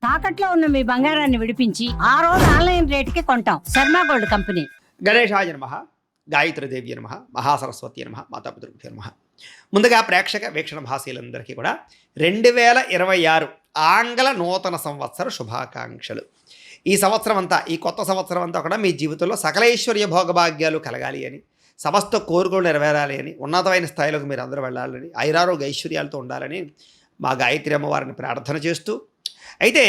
తాకట్లో ఉన్న మీ బంగారాన్ని విడిపించి ఆ రోజు ఆన్లైన్ రేటుకి కొంటాం. Sharma gold company. గణేశాయ నమః, గాయత్రీదేవి నమః, మహాసరస్వతి నమః, మాతాపితృభ్యో నమః. ముందుగా ప్రేక్షక వీక్షణ భాషలందరికీ కూడా 2026 ఆంగ్ల నూతన సంవత్సర శుభాకాంక్షలు. ఈ సంవత్సరం అంతా, ఈ కొత్త సంవత్సరం అంతా కూడా మీ జీవితంలో సకలైశ్వర్య భోగభాగ్యాలు కలగాలి అని, సమస్త కోరికలు నెరవేరాలి అని, ఉన్నతమైన స్థాయిలోకి మీరు అందరూ వెళ్ళాలని, ఐరారోగ్య ఐశ్వర్యాలతో ఉండాలని మా గాయత్రి అమ్మవారిని ప్రార్థన చేస్తూ, అయితే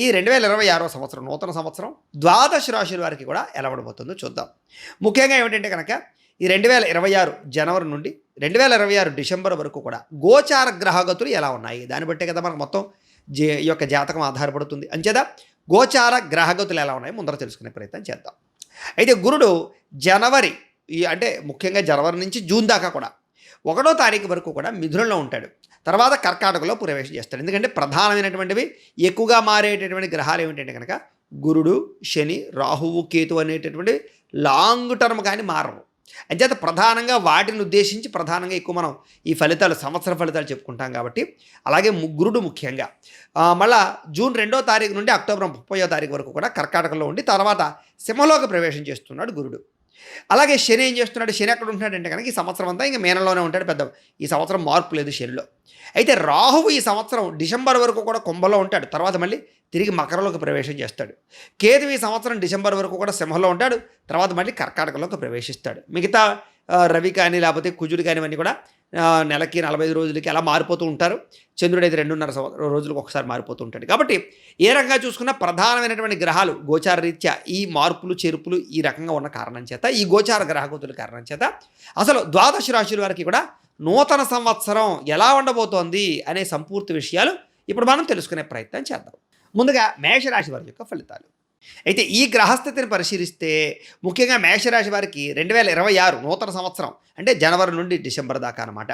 ఈ 2026 సంవత్సరం నూతన సంవత్సరం ద్వాదశ రాశుల వారికి కూడా ఎలా ఉండబోతుందో చూద్దాం. ముఖ్యంగా ఏమిటంటే కనుక ఈ 2026 జనవరి నుండి 2026 డిసెంబర్ వరకు కూడా గోచార గ్రహగతులు ఎలా ఉన్నాయి, దాన్ని బట్టే కదా మనకు మొత్తం ఈ యొక్క జాతకం ఆధారపడుతుంది. అంచేత గోచార గ్రహగతులు ఎలా ఉన్నాయి ముందర తెలుసుకునే ప్రయత్నం చేద్దాం. అయితే గురుడు జనవరి అంటే ముఖ్యంగా జనవరి నుంచి జూన్ దాకా కూడా 1వ తారీఖు వరకు కూడా మిథునంలో ఉంటాడు. తర్వాత కర్కాటకలో ప్రవేశం చేస్తాడు. ఎందుకంటే ప్రధానమైనటువంటివి ఎక్కువగా మారేటటువంటి గ్రహాలు ఏమిటంటే కనుక గురుడు, శని, రాహువు, కేతు అనేటటువంటి లాంగ్ టర్మ్ కానీ మారవు. అంచేత ప్రధానంగా వాటిని ఉద్దేశించి ప్రధానంగా ఎక్కువ మనం ఈ ఫలితాలు, సంవత్సర ఫలితాలు చెప్పుకుంటాం కాబట్టి, అలాగే గురుడు ముఖ్యంగా మళ్ళా జూన్ 2వ తారీఖు నుండి అక్టోబర్ 30వ తారీఖు వరకు కూడా కర్కాటకలో ఉండి తర్వాత సింహంలోకి ప్రవేశం చేస్తున్నాడు గురుడు. అలాగే శని ఏం చేస్తున్నాడు, శని ఎక్కడ ఉంటున్నాడంటే కనుక ఈ సంవత్సరం అంతా ఇంకా మీనంలోనే ఉంటాడు. పెద్ద ఈ సంవత్సరం మార్పు లేదు శనిలో. అయితే రాహువు ఈ సంవత్సరం డిసెంబర్ వరకు కూడా కుంభంలో ఉంటాడు, తర్వాత మళ్ళీ తిరిగి మకరంలోకి ప్రవేశం చేస్తాడు. కేతు ఈ సంవత్సరం డిసెంబర్ వరకు కూడా సింహంలో ఉంటాడు, తర్వాత మళ్ళీ కర్కాటకంలోకి ప్రవేశిస్తాడు. మిగతా రవి కానీ లేకపోతే కుజుడు కానీ ఇవన్నీ కూడా నెలకి 45 రోజులకి అలా మారిపోతూ ఉంటారు. చంద్రుడు అయితే 2.5 రోజులకు ఒకసారి మారిపోతూ ఉంటాడు. కాబట్టి ఏ రకంగా చూసుకున్నా ప్రధానమైనటువంటి గ్రహాలు గోచార రీత్యా ఈ మార్పులు చేర్పులు ఈ రకంగా ఉన్న కారణం చేత, ఈ గోచార గ్రహగతుల కారణం చేత అసలు ద్వాదశ రాశుల వారికి కూడా నూతన సంవత్సరం ఎలా ఉండబోతోంది అనే సంపూర్తి విషయాలు ఇప్పుడు మనం తెలుసుకునే ప్రయత్నం చేద్దాం. ముందుగా మేషరాశి వారి యొక్క ఫలితాలు. అయితే ఈ గ్రహస్థితిని పరిశీలిస్తే ముఖ్యంగా మేషరాశి వారికి 2026 నూతన సంవత్సరం అంటే జనవరి నుండి డిసెంబర్ దాకా అన్నమాట.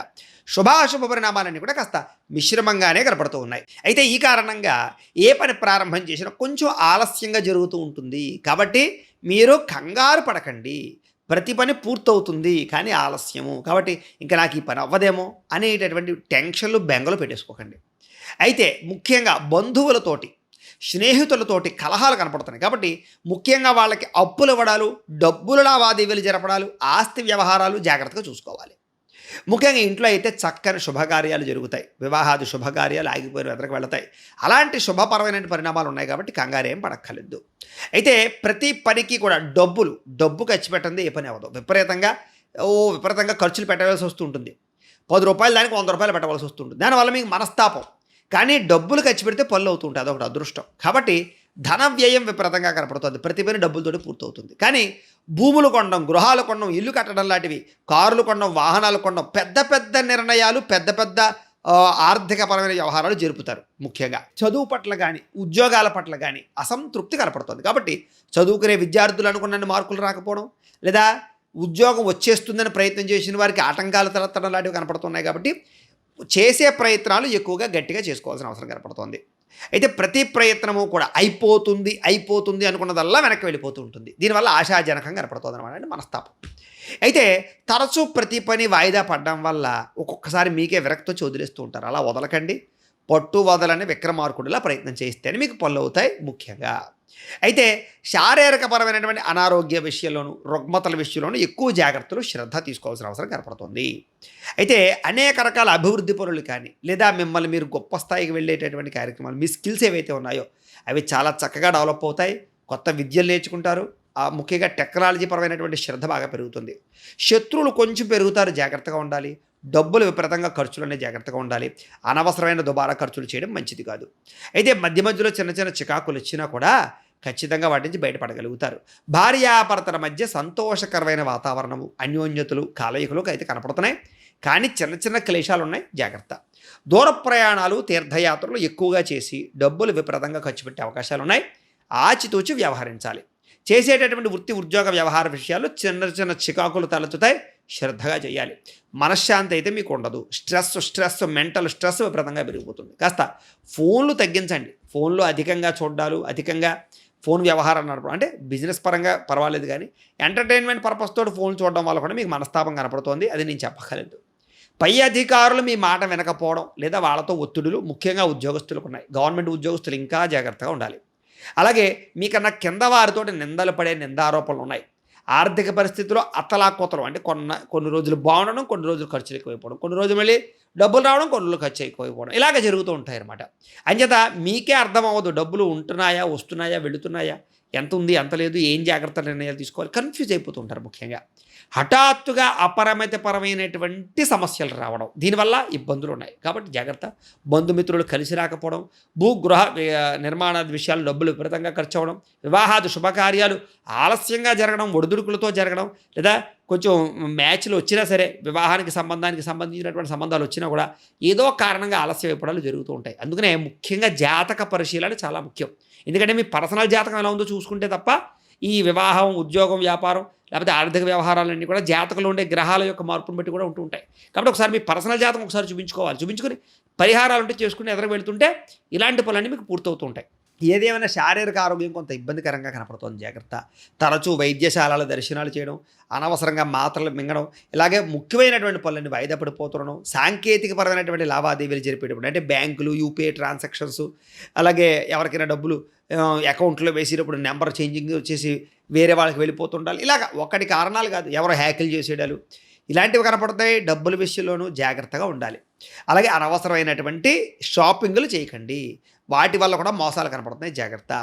శుభాశుభ పరిణామాలన్నీ కూడా కాస్త మిశ్రమంగానే కనపడుతూ ఉన్నాయి. అయితే ఈ కారణంగా ఏ పని ప్రారంభం చేసినా కొంచెం ఆలస్యంగా జరుగుతూ ఉంటుంది. కాబట్టి మీరు కంగారు పడకండి, ప్రతి పని పూర్తవుతుంది కానీ ఆలస్యము. కాబట్టి ఇంకా నాకు ఈ పని అవ్వదేమో అనేటటువంటి టెన్షన్లు, బెంగలు పెట్టేసుకోకండి. అయితే ముఖ్యంగా బంధువులతోటి, స్నేహితులతోటి కలహాలు కనపడుతున్నాయి. కాబట్టి ముఖ్యంగా వాళ్ళకి అప్పులు ఇవ్వడాలు, డబ్బుల లావాదేవీలు జరపడాలు, ఆస్తి వ్యవహారాలు జాగ్రత్తగా చూసుకోవాలి. ముఖ్యంగా ఇంట్లో అయితే చక్కని శుభకార్యాలు జరుగుతాయి, వివాహాది శుభకార్యాలు ఆగిపోయిన ఎదురుకు వెళతాయి. అలాంటి శుభపరమైన పరిణామాలు ఉన్నాయి కాబట్టి కంగారేం పడక్కర్లేదు. అయితే ప్రతి పనికి కూడా డబ్బు ఖర్చు పెట్టండి ఏ పని అవ్వదు. విపరీతంగా ఖర్చులు పెట్టవలసి వస్తుంటుంది. 10 రూపాయలు దానికి 100 రూపాయలు పెట్టవలసి వస్తుంటుంది. దానివల్ల మీకు మనస్తాపం. కానీ డబ్బులు ఖర్చు పెడితే పనులు అవుతుంటాయి, అదొకటి అదృష్టం. కాబట్టి ధన వ్యయం విపరీతంగా కనపడుతుంది. ప్రతి పని డబ్బులతోటి పూర్తవుతుంది. కానీ భూములు కొనడం, గృహాలు కొనడం, ఇల్లు కట్టడం లాంటివి, కారులు కొనడం, వాహనాలు కొనడం, పెద్ద నిర్ణయాలు, పెద్ద ఆర్థికపరమైన వ్యవహారాలు జరుపుతారు. ముఖ్యంగా చదువు పట్ల కానీ ఉద్యోగాల పట్ల కానీ అసంతృప్తి కనపడుతుంది. కాబట్టి చదువుకునే విద్యార్థులు అనుకున్న మార్కులు రాకపోవడం, లేదా ఉద్యోగం వచ్చేస్తుందని ప్రయత్నం చేసిన వారికి ఆటంకాలు తలెత్తడం లాంటివి కనపడుతున్నాయి. కాబట్టి చేసే ప్రయత్నాలు ఎక్కువగా గట్టిగా చేసుకోవాల్సిన అవసరం కనపడుతోంది. అయితే ప్రతి ప్రయత్నము కూడా అయిపోతుంది అనుకున్నదల్లా వెనక్కి వెళ్ళిపోతూ ఉంటుంది. దీనివల్ల ఆశాజనకంగా కనపడుతుంది అనమాట, అంటే మనస్తాపం. అయితే తరచూ ప్రతి పని వాయిదా పడడం వల్ల ఒక్కొక్కసారి మీకే విరక్తి వచ్చి వదిలేస్తూ ఉంటారు. అలా వదలకండి, పట్టు వదలని విక్రమార్కుడిలా ప్రయత్నం చేస్తేనే మీకు పనులు అవుతాయి. ముఖ్యంగా అయితే శారీరకపరమైనటువంటి అనారోగ్య విషయంలోనూ, రుగ్మతల విషయంలోనూ ఎక్కువ జాగ్రత్తలు, శ్రద్ధ తీసుకోవాల్సిన అవసరం కనపడుతుంది. అయితే అనేక రకాల అభివృద్ధి పనులు కానీ, లేదా మిమ్మల్ని మీరు గొప్ప స్థాయికి వెళ్ళేటటువంటి కార్యక్రమాలు, మీ స్కిల్స్ ఏవైతే ఉన్నాయో అవి చాలా చక్కగా డెవలప్ అవుతాయి. కొత్త విద్యలు నేర్చుకుంటారు. ముఖ్యంగా టెక్నాలజీ పరమైనటువంటి శ్రద్ధ బాగా పెరుగుతుంది. శత్రువులు కొంచెం పెరుగుతారు, జాగ్రత్తగా ఉండాలి. డబ్బులు విపరీతంగా ఖర్చులనే జాగ్రత్తగా ఉండాలి. అనవసరమైన దుబారా ఖర్చులు చేయడం మంచిది కాదు. అయితే మధ్యలో చిన్న చికాకులు వచ్చినా కూడా ఖచ్చితంగా వాటి నుంచి బయటపడగలుగుతారు. భార్యాభర్తల మధ్య సంతోషకరమైన వాతావరణము, అన్యోన్యతలు, కాలయికలు అయితే కనపడుతున్నాయి. కానీ చిన్న క్లేశాలు ఉన్నాయి, జాగ్రత్త. దూర ప్రయాణాలు, తీర్థయాత్రలు ఎక్కువగా చేసి డబ్బులు విపరీతంగా ఖర్చు పెట్టే అవకాశాలు ఉన్నాయి. ఆచితూచి వ్యవహరించాలి. చేసేటటువంటి వృత్తి, ఉద్యోగ వ్యవహార విషయాలు చిన్న చికాకులు తలెత్తుతాయి, శ్రద్ధగా చేయాలి. మనశ్శాంతి అయితే మీకు ఉండదు. స్ట్రెస్ మెంటల్ స్ట్రెస్ విపరీతంగా పెరిగిపోతుంది. కాస్త ఫోన్లు తగ్గించండి. ఫోన్లు అధికంగా చూడాలు, అధికంగా ఫోన్ వ్యవహారం నడపడం, అంటే బిజినెస్ పరంగా పర్వాలేదు, కానీ ఎంటర్టైన్మెంట్ పర్పస్ తోటి ఫోన్ చూడడం వల్ల కూడా మీకు మనస్తాపం కనపడుతోంది. అది నేను చెప్పగలేదు. పై అధికారులు మీ మాట వినకపోవడం లేదా వాళ్ళతో ఒత్తిడులు ముఖ్యంగా ఉద్యోగస్తులకు ఉన్నాయి. గవర్నమెంట్ ఉద్యోగస్తులు ఇంకా జాగ్రత్తగా ఉండాలి. అలాగే మీకన్నా కింద వారితోటి నిందలు పడే నిందారోపణలు ఉన్నాయి. ఆర్థిక పరిస్థితుల్లో అతలాకుతలం అంటే కొన్ని రోజులు బాగుండడం, కొన్ని రోజులు ఖర్చులు ఎక్కువైపోవడం, కొన్ని రోజులు మళ్ళీ డబ్బులు రావడం, కొన్ని రోజులు ఖర్చు ఎక్కువైపోవడం, ఇలాగ జరుగుతూ ఉంటాయి అన్నమాట. అంచేత మీకే అర్థం అవ్వదు డబ్బులు ఉంటున్నాయా, వస్తున్నాయా, వెళుతున్నాయా, ఎంత ఉంది, ఎంత లేదు, ఏం జాగ్రత్త నిర్ణయాలు తీసుకోవాలి, కన్ఫ్యూజ్ అయిపోతూ ఉంటారు. ముఖ్యంగా హఠాత్తుగా అపరిమితపరమైనటువంటి సమస్యలు రావడం, దీనివల్ల ఇబ్బందులు ఉన్నాయి. కాబట్టి జాగ్రత్త. బంధుమిత్రులు కలిసి రాకపోవడం, భూగృహ నిర్మాణాది విషయాలు డబ్బులు విపరీతంగా ఖర్చు అవ్వడం, వివాహాది శుభకార్యాలు ఆలస్యంగా జరగడం, ఒడిదుడుకులతో జరగడం, లేదా కొంచెం మ్యాచ్లు వచ్చినా సరే వివాహానికి సంబంధించినటువంటి సంబంధాలు వచ్చినా కూడా ఏదో కారణంగా ఆలస్యం అయిపోవడాలు జరుగుతూ ఉంటాయి. అందుకనే ముఖ్యంగా జాతక పరిశీలన చాలా ముఖ్యం. ఎందుకంటే మీ పర్సనల్ జాతకం ఎలా ఉందో చూసుకుంటే తప్ప ఈ వివాహం, ఉద్యోగం, వ్యాపారం లేకపోతే ఆర్థిక వ్యవహారాలన్నీ కూడా జాతకంలో ఉండే గ్రహాల యొక్క మార్పును బట్టి కూడా ఉంటూ ఉంటాయి. కాబట్టి ఒకసారి మీ పర్సనల్ జాతకం ఒకసారి చూపించుకుని పరిహారాలు ఉంటే చేసుకుని ఎదురు వెళ్తుంటే ఇలాంటి పనులన్నీ మీకు పూర్తవుతూ ఉంటాయి. ఏదేమైనా శారీరక ఆరోగ్యం కొంత ఇబ్బందికరంగా కనపడుతుంది. జాగ్రత్త. తరచూ వైద్యశాలల దర్శనాలు చేయడం, అనవసరంగా మాత్రలు మింగడం, ఇలాగే ముఖ్యమైనటువంటి పనులన్నీ వాయిదా పడిపోతుండడం, సాంకేతికపరమైనటువంటి లావాదేవీలు జరిపేటప్పుడు అంటే బ్యాంకులు, యూపీఐ ట్రాన్సాక్షన్స్, అలాగే ఎవరికైనా డబ్బులు అకౌంట్లో వేసేటప్పుడు నెంబర్ చేంజింగ్ వచ్చేసి వేరే వాళ్ళకి వెళ్ళిపోతుండాలి. ఇలాగ ఒకటి కారణాలు కాదు, ఎవరో హ్యాకిల్ చేసేయడాలు ఇలాంటివి కనపడతాయి. డబ్బుల విషయంలోనూ జాగ్రత్తగా ఉండాలి. అలాగే అనవసరమైనటువంటి షాపింగ్లు చేయకండి, వాటి వల్ల కూడా మోసాలు కనపడుతున్నాయి. జాగ్రత్త.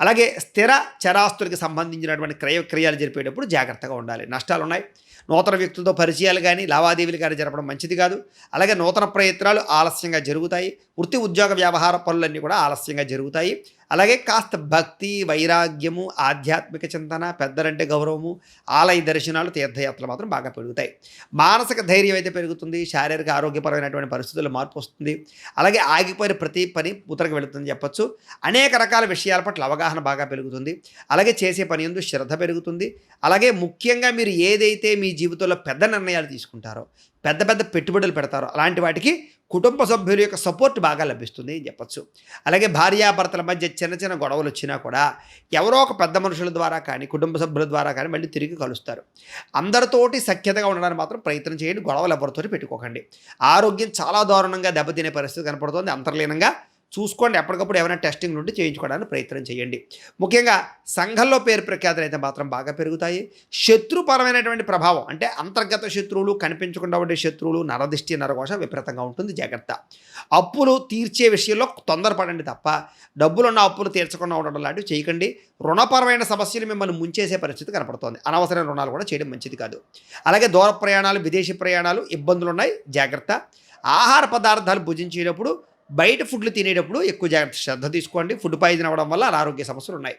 అలాగే స్థిర చరాస్తులకి సంబంధించినటువంటి క్రయాలు జరిపేటప్పుడు జాగ్రత్తగా ఉండాలి. నష్టాలు ఉన్నాయి. నూతన వ్యక్తులతో పరిచయాలు కానీ లావాదేవీలు కానీ జరపడం మంచిది కాదు. అలాగే నూతన ప్రయత్నాలు ఆలస్యంగా జరుగుతాయి. వృత్తి ఉద్యోగ వ్యవహార పనులన్నీ కూడా ఆలస్యంగా జరుగుతాయి. అలాగే కాస్త భక్తి, వైరాగ్యము, ఆధ్యాత్మిక చింతన, పెద్దలంటే గౌరవము, ఆలయ దర్శనాలు, తీర్థయాత్రలు మాత్రం బాగా పెరుగుతాయి. మానసిక ధైర్యం అయితే పెరుగుతుంది. శారీరక ఆరోగ్యపరమైనటువంటి పరిస్థితుల్లో మార్పు వస్తుంది. అలాగే ఆగిపోయిన ప్రతి పని ఉతరకు వెళుతుందని చెప్పొచ్చు. అనేక రకాల విషయాల పట్ల అవగాహన బాగా పెరుగుతుంది. అలాగే చేసే పని యందు శ్రద్ధ పెరుగుతుంది. అలాగే ముఖ్యంగా మీరు ఏదైతే మీ జీవితంలో పెద్ద నిర్ణయాలు తీసుకుంటారో, పెద్ద పెద్ద పెట్టుబడులు పెడతారో అలాంటి వాటికి కుటుంబ సభ్యుల యొక్క సపోర్ట్ బాగా లభిస్తుంది అని చెప్పచ్చు. అలాగే భార్యాభర్తల మధ్య చిన్న చిన్న గొడవలు వచ్చినా కూడా ఎవరో ఒక పెద్ద మనుషుల ద్వారా కానీ కుటుంబ సభ్యుల ద్వారా కానీ మళ్ళీ తిరిగి కలుస్తారు. అందరితోటి సఖ్యతగా ఉండడానికి మాత్రం ప్రయత్నం చేయండి. గొడవలు ఎవరితోటి పెట్టుకోకండి. ఆరోగ్యం చాలా దారుణంగా దెబ్బతినే పరిస్థితి కనపడుతుంది. అంతర్లీనంగా చూసుకోండి. ఎప్పటికప్పుడు ఏమైనా టెస్టింగ్ నుండి చేయించుకోవడానికి ప్రయత్నం చేయండి. ముఖ్యంగా సంఘంలో పేరు ప్రఖ్యాతులు అయితే మాత్రం బాగా పెరుగుతాయి. శత్రుపరమైనటువంటి ప్రభావం అంటే అంతర్గత శత్రువులు, కనిపించకుండా ఉండే శత్రువులు, నరదిష్టి, నరఘోష విపరీతంగా ఉంటుంది. జాగ్రత్త. అప్పులు తీర్చే విషయంలో తొందరపడండి తప్ప డబ్బులున్న అప్పులు తీర్చకుండా ఉండడం లాంటివి చేయకండి. రుణపరమైన సమస్యలు మిమ్మల్ని ముంచేసే పరిస్థితి కనపడుతోంది. అనవసరమైన రుణాలు కూడా చేయడం మంచిది కాదు. అలాగే దూర ప్రయాణాలు, విదేశీ ప్రయాణాలు ఇబ్బందులు ఉన్నాయి. జాగ్రత్త. ఆహార పదార్థాలు భుజించేటప్పుడు, బయట ఫుడ్లు తినేటప్పుడు ఎక్కువ జాగ్రత్త శ్రద్ధ తీసుకోండి. ఫుడ్ పాయిజన్ అవ్వడం వల్ల అనారోగ్య సమస్యలు ఉన్నాయి.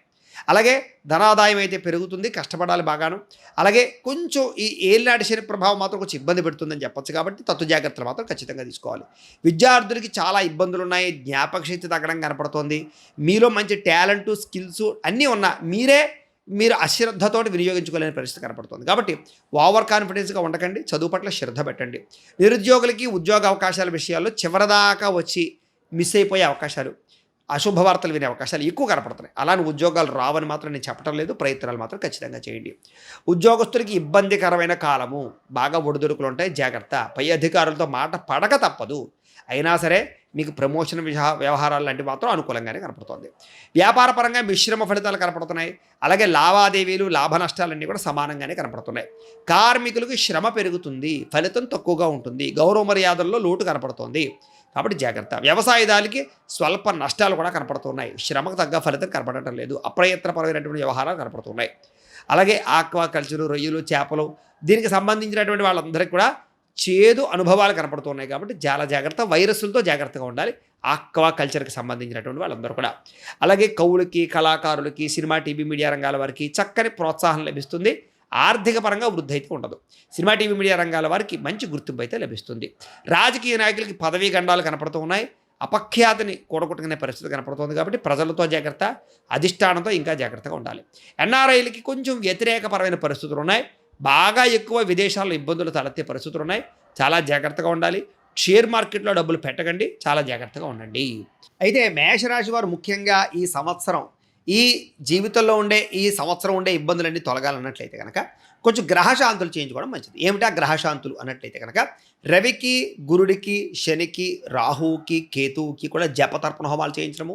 అలాగే ధనాదాయం అయితే పెరుగుతుంది. కష్టపడాలి బాగాను. అలాగే కొంచెం ఈ ఏళ్ళనాటి శని ప్రభావం మాత్రం కొంచెం ఇబ్బంది పెడుతుందని చెప్పొచ్చు. కాబట్టి తత్వ జాగ్రత్తలు మాత్రం ఖచ్చితంగా తీసుకోవాలి. విద్యార్థులకి చాలా ఇబ్బందులు ఉన్నాయి. జ్ఞాపక శక్తి తగ్గడం కనపడుతోంది. మీలో మంచి టాలెంటు, స్కిల్స్ అన్నీ ఉన్నా మీరు అశ్రద్ధతోటి వినియోగించుకోలేని పరిస్థితి కనపడుతుంది. కాబట్టి ఓవర్ కాన్ఫిడెన్స్గా ఉండకండి. చదువు పట్ల శ్రద్ధ పెట్టండి. నిరుద్యోగులకి ఉద్యోగ అవకాశాల విషయాల్లో చివరిదాకా వచ్చి మిస్ అయిపోయే అవకాశాలు, అశుభవార్తలు వినే అవకాశాలు ఎక్కువ కనపడుతున్నాయి. అలానే ఉద్యోగాలు రావని మాత్రం నేను చెప్పడం లేదు. ప్రయత్నాలు మాత్రం ఖచ్చితంగా చేయండి. ఉద్యోగస్తులకి ఇబ్బందికరమైన కాలము, బాగా ఒడిదుడుకులు ఉంటాయి. జాగ్రత్త. పై అధికారులతో మాట పడక తప్పదు. అయినా సరే మీకు ప్రమోషన్ వ్యవహారాలు లాంటివి మాత్రం అనుకూలంగానే కనపడుతుంది. వ్యాపారపరంగా మిశ్రమ ఫలితాలు కనపడుతున్నాయి. అలాగే లావాదేవీలు, లాభ నష్టాలన్నీ కూడా సమానంగానే కనపడుతున్నాయి. కార్మికులకు శ్రమ పెరుగుతుంది, ఫలితం తక్కువగా ఉంటుంది. గౌరవ మర్యాదల్లో లోటు కనపడుతోంది. కాబట్టి జాగ్రత్త. వ్యవసాయదారులకి స్వల్ప నష్టాలు కూడా కనపడుతున్నాయి. శ్రమకు తగ్గ ఫలితం కనపడటం లేదు. అప్రయత్నపరమైనటువంటి వ్యవహారాలు కనపడుతున్నాయి. అలాగే ఆక్వాకల్చరు, రొయ్యలు, చేపలు దీనికి సంబంధించినటువంటి వాళ్ళందరికీ కూడా చేదు అనుభవాలు కనపడుతున్నాయి. కాబట్టి చాలా జాగ్రత్త. వైరస్లతో జాగ్రత్తగా ఉండాలి ఆక్వా కల్చర్కి సంబంధించినటువంటి వాళ్ళందరూ కూడా. అలాగే కవులకి, కళాకారులకి, సినిమా, టీవీ, మీడియా రంగాల వారికి చక్కని ప్రోత్సాహం లభిస్తుంది. ఆర్థిక పరంగా వృద్ధి అయితే ఉండదు. సినిమా, టీవీ, మీడియా రంగాల వారికి మంచి గుర్తింపు అయితే లభిస్తుంది. రాజకీయ నాయకులకి పదవీ గండాలు కనపడుతూ ఉన్నాయి. అపఖ్యాతిని కూడగొట్టుకునే పరిస్థితి కనపడుతుంది. కాబట్టి ప్రజలతో జాగ్రత్త, అధిష్టానంతో ఇంకా జాగ్రత్తగా ఉండాలి. ఎన్ఆర్ఐలకి కొంచెం వ్యతిరేకపరమైన పరిస్థితులు ఉన్నాయి. బాగా ఎక్కువ విదేశాల్లో ఇబ్బందులు తలెత్తే పరిస్థితులు ఉన్నాయి. చాలా జాగ్రత్తగా ఉండాలి. షేర్ మార్కెట్లో డబ్బులు పెట్టకండి. చాలా జాగ్రత్తగా ఉండండి. అయితే మేషరాశి వారు ముఖ్యంగా ఈ సంవత్సరం ఈ జీవితంలో ఉండే ఈ సంవత్సరం ఉండే ఇబ్బందులన్నీ తొలగాలన్నట్లయితే కనుక కొంచెం గ్రహశాంతులు చేయించుకోవడం మంచిది. ఏమిటా గ్రహశాంతులు అన్నట్లయితే కనుక రవికి, గురుడికి, శనికి, రాహువుకి, కేతువుకి కూడా జపతర్పణ హోమాలు చేయించడము,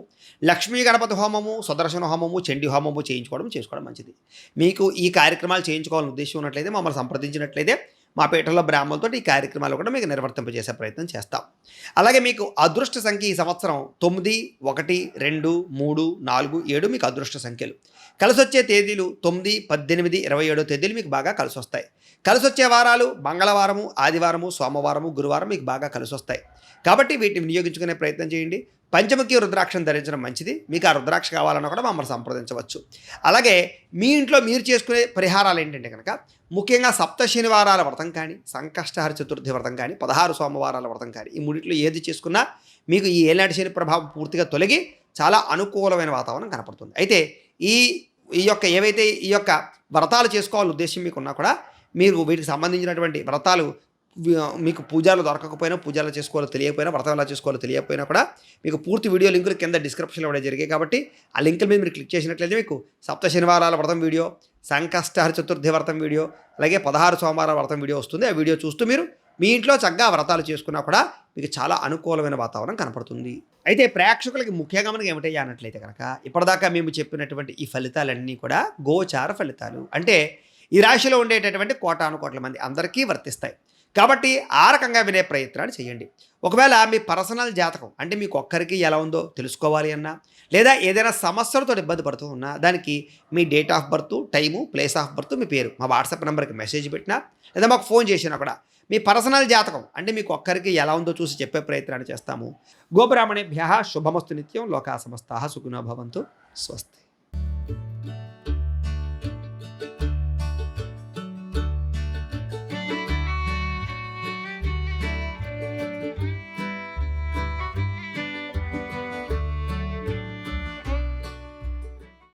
లక్ష్మీ గణపతి హోమము, సుదర్శన హోమము, చండీ హోమము చేసుకోవడం మంచిది. మీకు ఈ కార్యక్రమాలు చేయించుకోవాలని ఉద్దేశం ఉన్నట్లయితే మమ్మల్ని సంప్రదించినట్లయితే మా పీఠంలో బ్రాహ్మణులతో ఈ కార్యక్రమాలు కూడా మీకు నిర్వర్తింపజేసే ప్రయత్నం చేస్తాం. అలాగే మీకు అదృష్ట సంఖ్య ఈ సంవత్సరం 9, 1, 2, 3, 4, 7 మీకు అదృష్ట సంఖ్యలు. కలిసి వచ్చే తేదీలు 9, 18, 27 తేదీలు మీకు బాగా కలిసి వస్తాయి. కలిసి వచ్చే వారాలు మంగళవారము, ఆదివారము, సోమవారము, గురువారం మీకు బాగా కలిసి వస్తాయి. కాబట్టి వీటిని వినియోగించుకునే ప్రయత్నం చేయండి. పంచముఖి రుద్రాక్షను ధరించడం మంచిది. మీకు ఆ రుద్రాక్ష కావాలన్నా కూడా మమ్మల్ని సంప్రదించవచ్చు. అలాగే మీ ఇంట్లో మీరు చేసుకునే పరిహారాలు ఏంటంటే కనుక ముఖ్యంగా సప్త శనివారాల వ్రతం కానీ, సంకష్టహర చతుర్థి వ్రతం కానీ, 16 సోమవారాల వ్రతం కానీ, ఈ మూడిట్లో ఏది చేసుకున్నా మీకు ఈ ఏలాంటి శని ప్రభావం పూర్తిగా తొలగి చాలా అనుకూలమైన వాతావరణం కనపడుతుంది. అయితే ఏవైతే ఈ యొక్క వ్రతాలు చేసుకోవాలని ఉద్దేశం మీకున్నా కూడా మీరు వీటికి సంబంధించినటువంటి వ్రతాలు మీకు పూజలు దొరకకపోయినా, పూజలు చేసుకోవాలో తెలియకపోయినా, వ్రతం ఎలా చేసుకోవాలో తెలియకపోయినా కూడా మీకు పూర్తి వీడియో లింకులు కింద డిస్క్రిప్షన్లో ఇవ్వడం జరిగాయి. కాబట్టి ఆ లింకుల మీద మీరు క్లిక్ చేసినట్లయితే మీకు సప్త శనివారాల వ్రతం వీడియో, సంకష్టహర చతుర్థి వ్రతం వీడియో, అలాగే 16 సోమవారాల వ్రతం వీడియో వస్తుంది. ఆ వీడియో చూస్తూ మీరు మీ ఇంట్లో చక్కగా వ్రతాలు చేసుకున్నా కూడా మీకు చాలా అనుకూలమైన వాతావరణం కనపడుతుంది. అయితే ప్రేక్షకులకి ముఖ్యంగా మనకి ఏమిటయ్యా అన్నట్లయితే కనుక ఇప్పటిదాకా మేము చెప్పినటువంటి ఈ ఫలితాలన్నీ కూడా గోచార ఫలితాలు. అంటే ఈ రాశిలో ఉండేటటువంటి కోటానుకోట్ల మంది అందరికీ వర్తిస్తాయి. కాబట్టి ఆ రకంగా వినే ప్రయత్నాలు చేయండి. ఒకవేళ మీ పర్సనల్ జాతకం అంటే మీకు ఒక్కరికి ఎలా ఉందో తెలుసుకోవాలి అన్నా, లేదా ఏదైనా సమస్యలతో ఇబ్బంది పడుతూ ఉన్నా దానికి మీ date of birth, time, place of birth, మీ పేరు మా వాట్సాప్ నెంబర్కి మెసేజ్ పెట్టినా లేదా మాకు ఫోన్ చేసినా కూడా మీ పర్సనల్ జాతకం అంటే మీకు ఒక్కరికి ఎలా ఉందో చూసి చెప్పే ప్రయత్నాలు చేస్తాము. గోబ్రాహ్మణేభ్యః శుభమస్తు నిత్యం. లోకా సమస్తాః సుఖినో భవంతు. స్వస్తి.